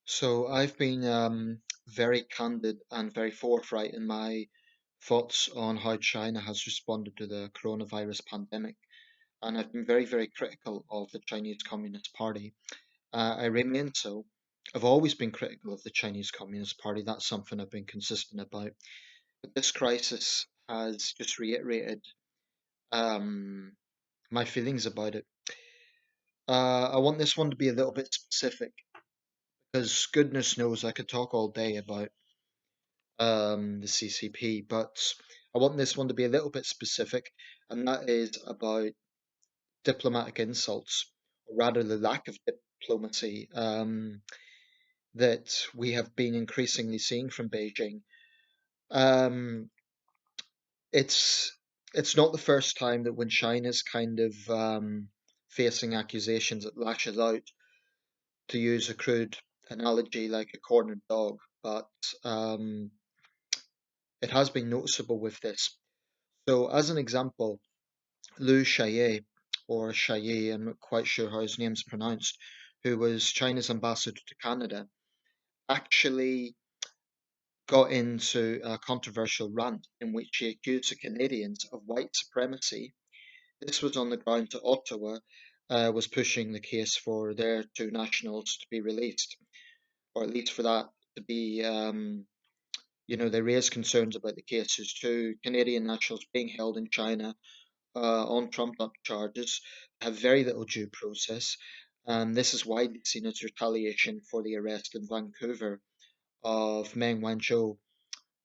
So I've been very candid and very forthright in my thoughts on how China has responded to the coronavirus pandemic, and I've been very, very critical of the Chinese Communist Party. I remain so. I've always been critical of the Chinese Communist Party. That's something I've been consistent about. But this crisis has just reiterated um, my feelings about it. I want this one to be a little bit specific because goodness knows I could talk all day about the CCP, but I want this one to be a little bit specific, and that is about diplomatic insults, or rather the lack of diplomacy that we have been increasingly seeing from Beijing. Um, it's it's not the first time that when China's kind of facing accusations, it lashes out, to use a crude analogy, like a cornered dog. But um, it has been noticeable with this. So, as an example, Liu Xiaoye, or Xiaoye, I'm not quite sure how his name's pronounced, who was China's ambassador to Canada, actually got into a controversial rant in which he accused the Canadians of white supremacy. This was on the ground that Ottawa was pushing the case for their two nationals to be released, or at least for that to be, they raised concerns about the cases. Two Canadian nationals being held in China on trumped up charges, have very little due process. This is widely seen as retaliation for the arrest in Vancouver of Meng Wanzhou,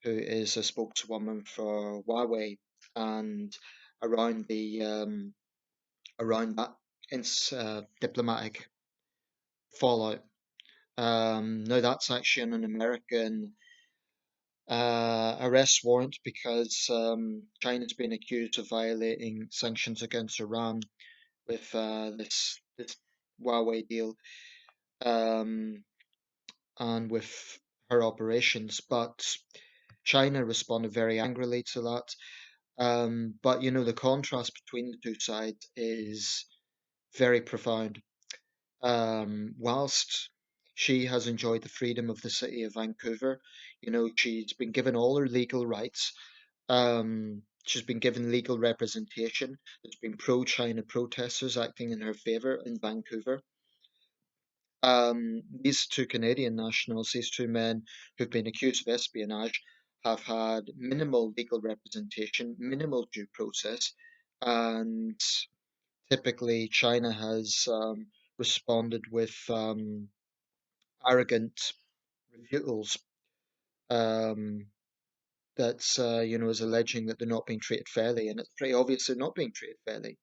who is a spokeswoman for Huawei, and around the around that diplomatic fallout. Now that's actually on an American arrest warrant because China's been accused of violating sanctions against Iran with this Huawei deal, um, and with her operations. But China responded very angrily to that. But the contrast between the two sides is very profound. Whilst she has enjoyed the freedom of the city of Vancouver, she's been given all her legal rights. She's been given legal representation. There's been pro-China protesters acting in her favour in Vancouver. These two Canadian nationals, these two men who've been accused of espionage, have had minimal legal representation, minimal due process, and typically China has responded with arrogant refutals um, that is alleging that they're not being treated fairly, and it's pretty obvious they're not being treated fairly.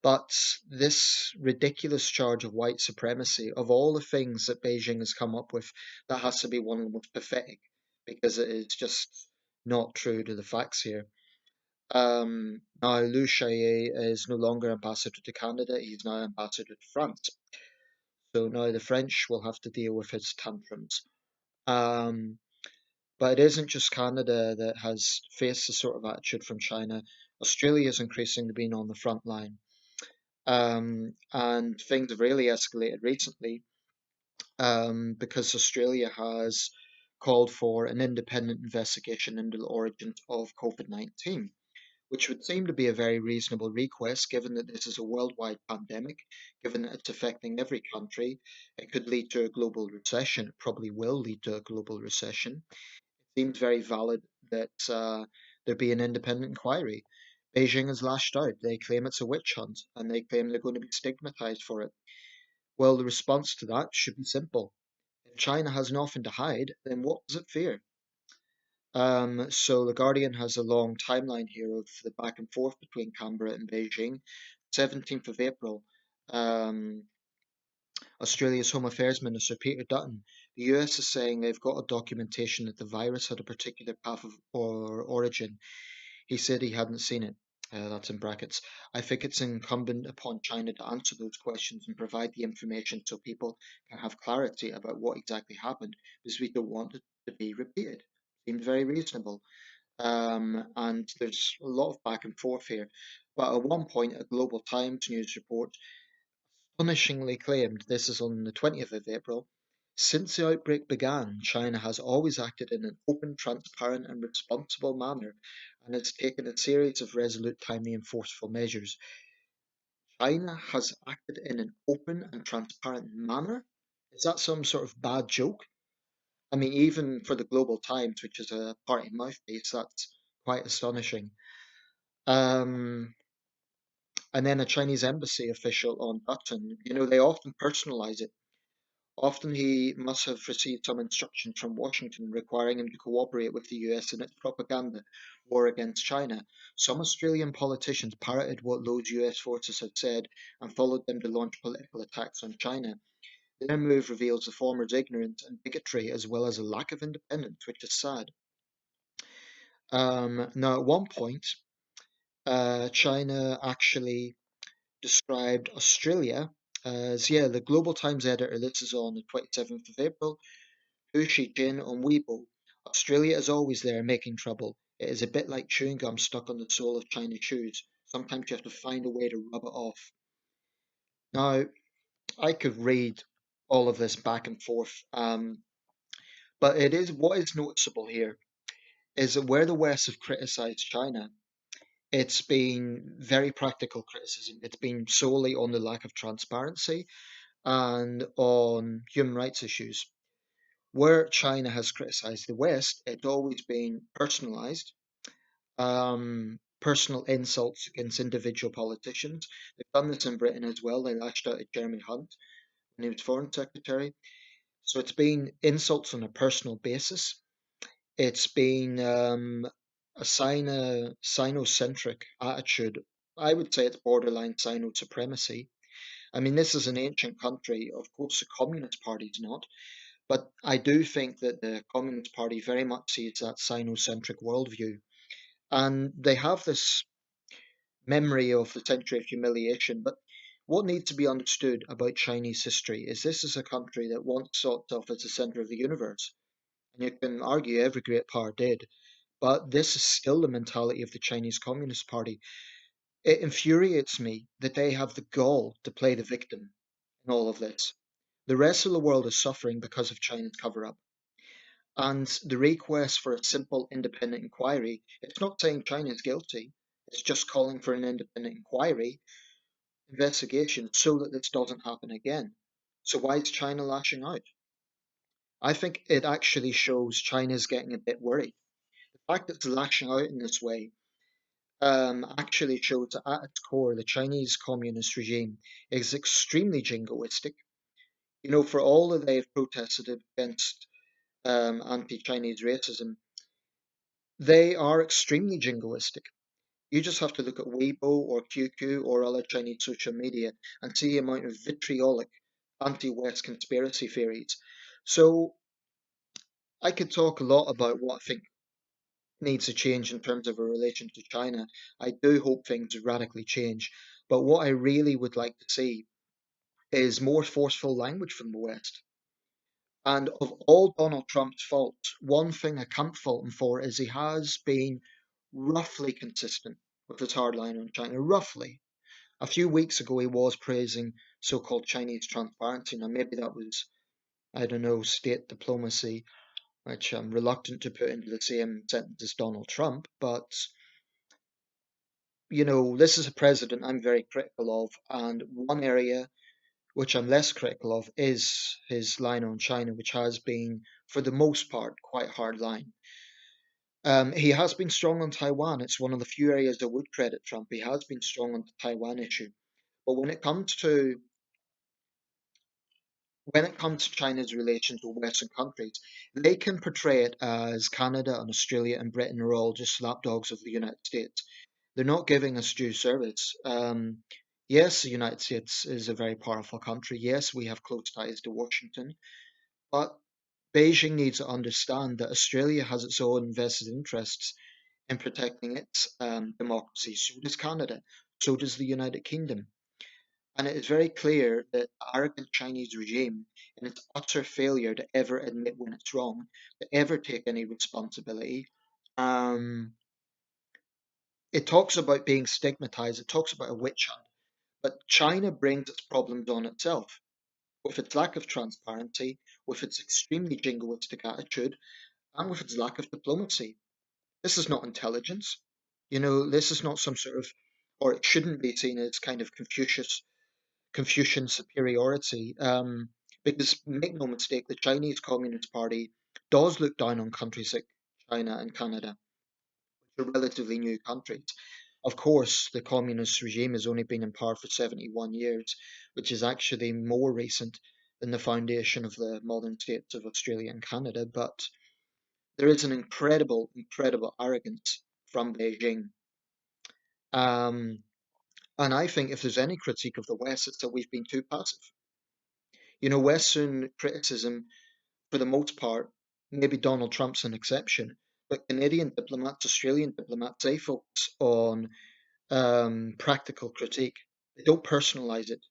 But this ridiculous charge of white supremacy, of all the things that Beijing has come up with, that has to be one of the most pathetic because it is just not true to the facts here. Now, Liu Xiaoye is no longer ambassador to Canada, he's now ambassador to France. So now the French will have to deal with his tantrums. Um, but it isn't just Canada that has faced this sort of attitude from China. Australia is increasingly been on the front line. And things have really escalated recently because Australia has called for an independent investigation into the origins of COVID-19, which would seem to be a very reasonable request given that this is a worldwide pandemic, given that it's affecting every country. It could lead to a global recession. It probably will lead to a global recession. It seems very valid that there be an independent inquiry. Beijing has lashed out. They claim it's a witch hunt and they claim they're going to be stigmatized for it. Well, the response to that should be simple. If China has nothing to hide, then what does it fear? So The Guardian has a long timeline here of the back and forth between Canberra and Beijing. 17th of April, um, Australia's Home Affairs Minister Peter Dutton, the US is saying they've got a documentation that the virus had a particular path of origin. He said he hadn't seen it. That's in brackets. I think it's incumbent upon China to answer those questions and provide the information so people can have clarity about what exactly happened, because we don't want it to be repeated. Seems very reasonable. And there's a lot of back and forth here. But at one point, a Global Times news report astonishingly claimed, this is on the 20th of April, Since the outbreak began, China has always acted in an open, transparent, and responsible manner and has taken a series of resolute, timely, and forceful measures. China has acted in an open and transparent manner? Is that some sort of bad joke? I mean, even for the Global Times, which is a party mouthpiece, that's quite astonishing. Um, and then a Chinese embassy official on Button, they often personalize it. Often he must have received some instructions from Washington requiring him to cooperate with the US in its propaganda war against China. Some Australian politicians parroted what those US forces had said and followed them to launch political attacks on China. Their move reveals the former's ignorance and bigotry as well as a lack of independence, which is sad. Now, at one point, China actually described Australia as, yeah, the Global Times editor, this is on the 27th of April, Hu Jin on Weibo. Australia is always there making trouble. It is a bit like chewing gum stuck on the sole of China's shoes. Sometimes you have to find a way to rub it off. Now, I could read all of this back and forth, but it is what is noticeable here is that where the West have criticized China, it's been very practical criticism. It's been solely on the lack of transparency and on human rights issues. Where China has criticized the West, it's always been personalized, personal insults against individual politicians. They've done this in Britain as well. They lashed out at Jeremy Hunt when he was Foreign Secretary. So it's been insults on a personal basis. It's been a Sino-centric attitude. I would say it's borderline Sino supremacy. I mean, this is an ancient country. Of course, the Communist Party is not, but I do think that the Communist Party very much sees that Sino-centric worldview. And they have this memory of the century of humiliation. But what needs to be understood about Chinese history is this is a country that once saw itself as the center of the universe. And you can argue every great power did. But this is still the mentality of the Chinese Communist Party. It infuriates me that they have the gall to play the victim in all of this. The rest of the world is suffering because of China's cover up. And the request for a simple independent inquiry, it's not saying China is guilty, it's just calling for an independent inquiry, investigation, so that this doesn't happen again. So why is China lashing out? I think it actually shows China's getting a bit worried. The fact that it's lashing out in this way actually shows that at its core, the Chinese communist regime is extremely jingoistic. For all that they've protested against anti-Chinese racism, they are extremely jingoistic. You just have to look at Weibo or QQ or other Chinese social media and see the amount of vitriolic anti-West conspiracy theories. So I could talk a lot about what I think needs to change in terms of a relation to China. I do hope things radically change. But what I really would like to see is more forceful language from the West. And of all Donald Trump's faults, one thing I can't fault him for is he has been roughly consistent with his hard line on China. Roughly. A few weeks ago, he was praising so called Chinese transparency. Now, maybe that was, I don't know, state diplomacy, which I'm reluctant to put into the same sentence as Donald Trump. But, this is a president I'm very critical of. And one area which I'm less critical of is his line on China, which has been, for the most part, quite a hard line. He has been strong on Taiwan. It's one of the few areas I would credit Trump. He has been strong on the Taiwan issue. But when it comes to China's relations with Western countries, they can portray it as Canada and Australia and Britain are all just lapdogs of the United States. They're not giving us due service. Yes, the United States is a very powerful country. Yes, we have close ties to Washington. But Beijing needs to understand that Australia has its own vested interests in protecting its democracy. So does Canada. So does the United Kingdom. And it is very clear that the arrogant Chinese regime, in its utter failure to ever admit when it's wrong, to ever take any responsibility, um, it talks about being stigmatized, it talks about a witch hunt, but China brings its problems on itself. with its lack of transparency, with its extremely jingoistic attitude, and with its lack of diplomacy. This is not intelligence. This is not some sort of, or it shouldn't be seen as kind of Confucian superiority. Because make no mistake, the Chinese Communist Party does look down on countries like China and Canada, which are relatively new countries. Of course, the communist regime has only been in power for 71 years, which is actually more recent than the foundation of the modern states of Australia and Canada. But there is an incredible, incredible arrogance from Beijing. Um, and I think if there's any critique of the West, it's that we've been too passive. Western criticism, for the most part, maybe Donald Trump's an exception, but Canadian diplomats, Australian diplomats, they focus on practical critique. They don't personalize it.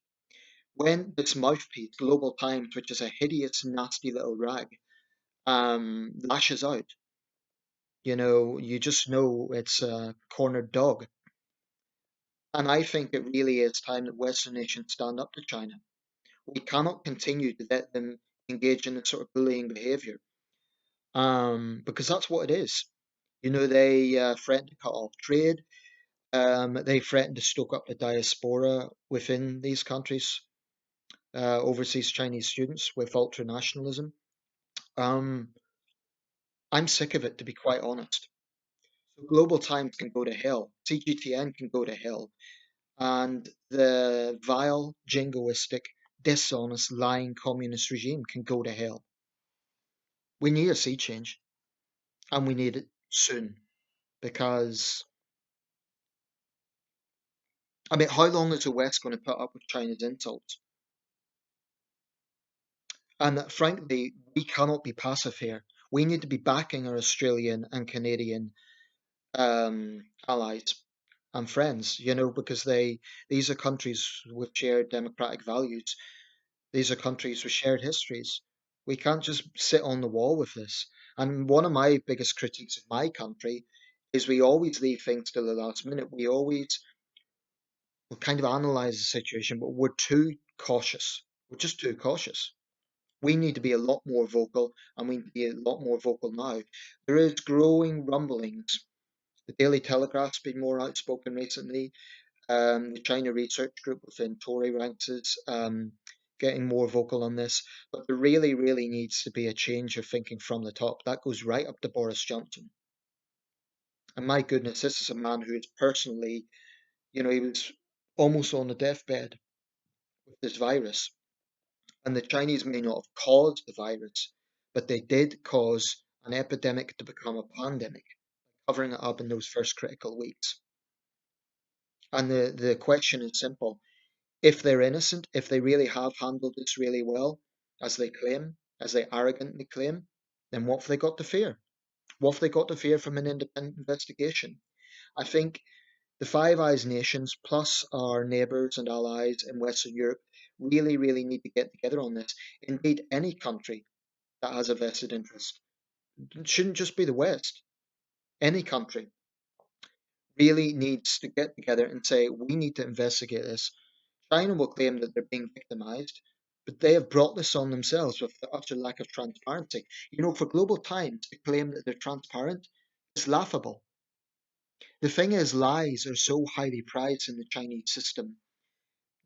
When this mouthpiece, Global Times, which is a hideous, nasty little rag, lashes out, you just know it's a cornered dog. And I think it really is time that Western nations stand up to China. We cannot continue to let them engage in this sort of bullying behavior, because that's what it is. They threaten to cut off trade. They threaten to stoke up the diaspora within these countries, overseas Chinese students with ultra nationalism. Um, I'm sick of it, to be quite honest. So Global Times can go to hell. CGTN can go to hell. And the vile, jingoistic, dishonest, lying communist regime can go to hell. We need a sea change, and we need it soon. Because, I mean, how long is the West going to put up with China's insults? And frankly, we cannot be passive here. We need to be backing our Australian and Canadian allies and friends, because these are countries with shared democratic values. These are countries with shared histories. We can't just sit on the wall with this. And one of my biggest critiques of my country is we always leave things to the last minute. We kind of analyze the situation, but we're too cautious. We're just too cautious. We need to be a lot more vocal, and we need to be a lot more vocal now. There is growing rumblings. The Daily Telegraph's been more outspoken recently. The China Research Group within Tory ranks is getting more vocal on this. But there really, really needs to be a change of thinking from the top. That goes right up to Boris Johnson. And my goodness, this is a man who is personally, he was almost on the deathbed with this virus. And the Chinese may not have caused the virus, but they did cause an epidemic to become a pandemic, covering it up in those first critical weeks. And the question is simple. If they're innocent, if they really have handled this really well, as they claim, as they arrogantly claim, then what have they got to fear? What have they got to fear from an independent investigation? I think the Five Eyes nations, plus our neighbours and allies in Western Europe, really, really need to get together on this. Indeed, any country that has a vested interest. It shouldn't just be the West. Any country really needs to get together and say, we need to investigate this. China will claim that they're being victimized, but they have brought this on themselves with the utter lack of transparency. For Global Times to claim that they're transparent is laughable. The thing is, lies are so highly prized in the Chinese system.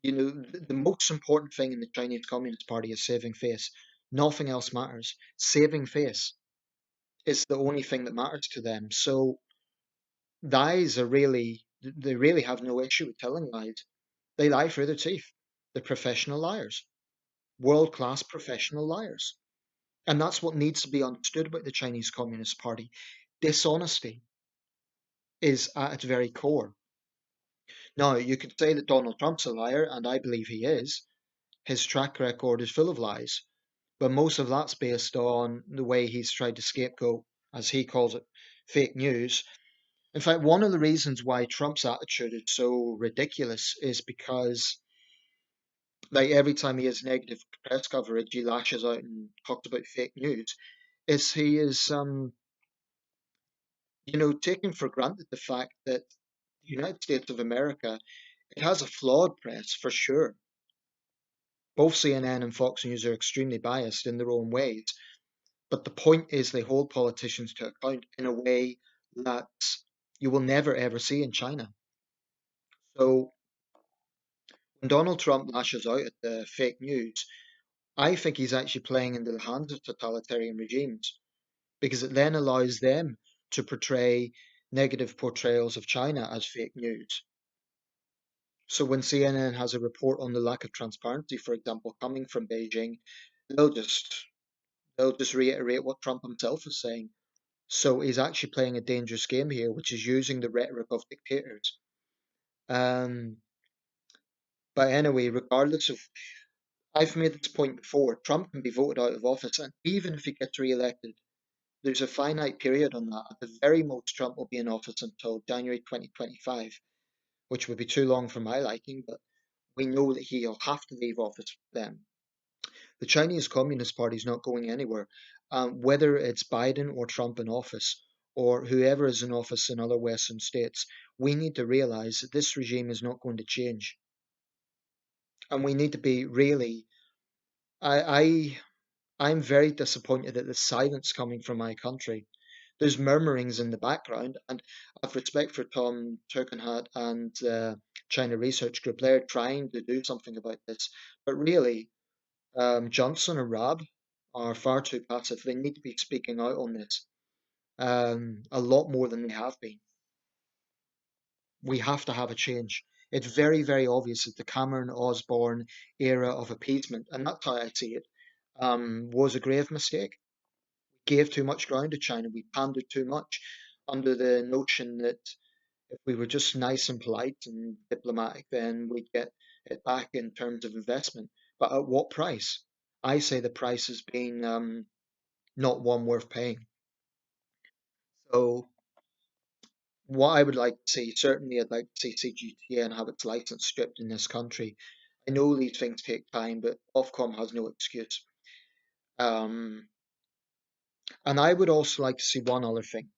The most important thing in the Chinese Communist Party is saving face. Nothing else matters. Saving face is the only thing that matters to them. So lies are really, they really have no issue with telling lies. They lie through their teeth. They're professional liars, world class professional liars. And that's what needs to be understood about the Chinese Communist Party. Dishonesty is at its very core. Now, you could say that Donald Trump's a liar, and I believe he is. His track record is full of lies, but most of that's based on the way he's tried to scapegoat, as he calls it, fake news. In fact, one of the reasons why Trump's attitude is so ridiculous is because, like, every time he has negative press coverage, he lashes out and talks about fake news. Is he is, taking for granted the fact that the United States of America, it has a flawed press for sure, Both CNN and Fox News are extremely biased in their own ways, but the point is they hold politicians to account in a way that you will never ever see in China. So when Donald Trump lashes out at the fake news, I think he's actually playing into the hands of totalitarian regimes because it then allows them to portray negative portrayals of China as fake news. So when CNN has a report on the lack of transparency, for example, coming from Beijing, they'll just they'll just reiterate what Trump himself is saying. So he's actually playing a dangerous game here, which is using the rhetoric of dictators. Um, but anyway, regardless of, I've made this point before, Trump can be voted out of office, and even if he gets re-elected, there's a finite period on that. At the very most, Trump will be in office until January 2025, which would be too long for my liking, but we know that he'll have to leave office then. The Chinese Communist Party is not going anywhere. Whether it's Biden or Trump in office, or whoever is in office in other Western states, we need to realize that this regime is not going to change. And we need to be really, I, I'm very disappointed at the silence coming from my country. There's murmurings in the background, and I've respect for Tom Turkenhat and China Research Group. They're trying to do something about this, but really, Johnson and Raab are far too passive. They need to be speaking out on this a lot more than they have been. We have to have a change. It's very, very obvious that the Cameron Osborne era of appeasement, and that's how I see it, was a grave mistake. We gave too much ground to China. We pandered too much under the notion that if we were just nice and polite and diplomatic, then we'd get it back in terms of investment. But at what price? I say the price has been not one worth paying. So what I would like to see, certainly I'd like to see CGTN have its license stripped in this country. I know these things take time, but Ofcom has no excuse. Um, and I would also like to see one other thing.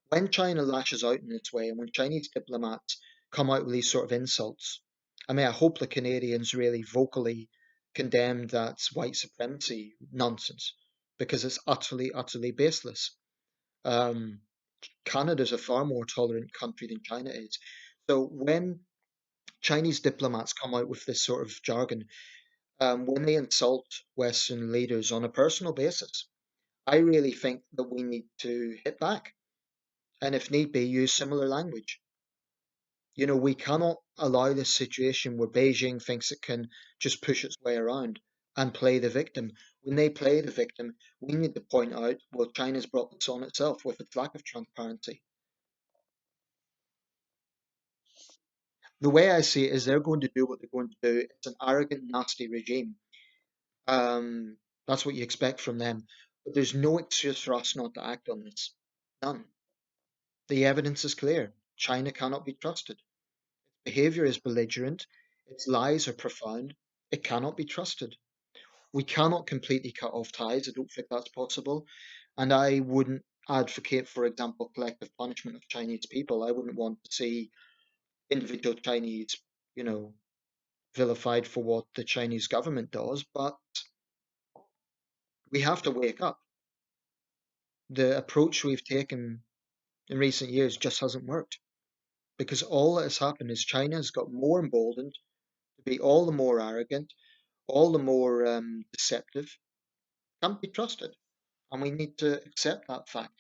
When China lashes out in its way and when Chinese diplomats come out with these sort of insults, I mean, I hope the Canadians really vocally condemn that white supremacy nonsense because it's utterly, utterly baseless. Um, Canada's a far more tolerant country than China is. So when Chinese diplomats come out with this sort of jargon, when they insult Western leaders on a personal basis, I really think that we need to hit back and, if need be, use similar language. You know, we cannot allow this situation where Beijing thinks it can just push its way around and play the victim. When they play the victim, we need to point out, well, China's brought this on itself with its lack of transparency. The way I see it is they're going to do what they're going to do. It's an arrogant, nasty regime. Um, that's what you expect from them. But there's no excuse for us not to act on this. None. The evidence is clear. China cannot be trusted. Behavior is belligerent. Its lies are profound. It cannot be trusted. We cannot completely cut off ties. I don't think that's possible. And I wouldn't advocate, for example, collective punishment of Chinese people. I wouldn't want to see individual Chinese, you know, vilified for what the Chinese government does, but we have to wake up. The approach we've taken in recent years just hasn't worked because all that has happened is China has got more emboldened to be all the more arrogant, all the more deceptive, can't be trusted. And we need to accept that fact.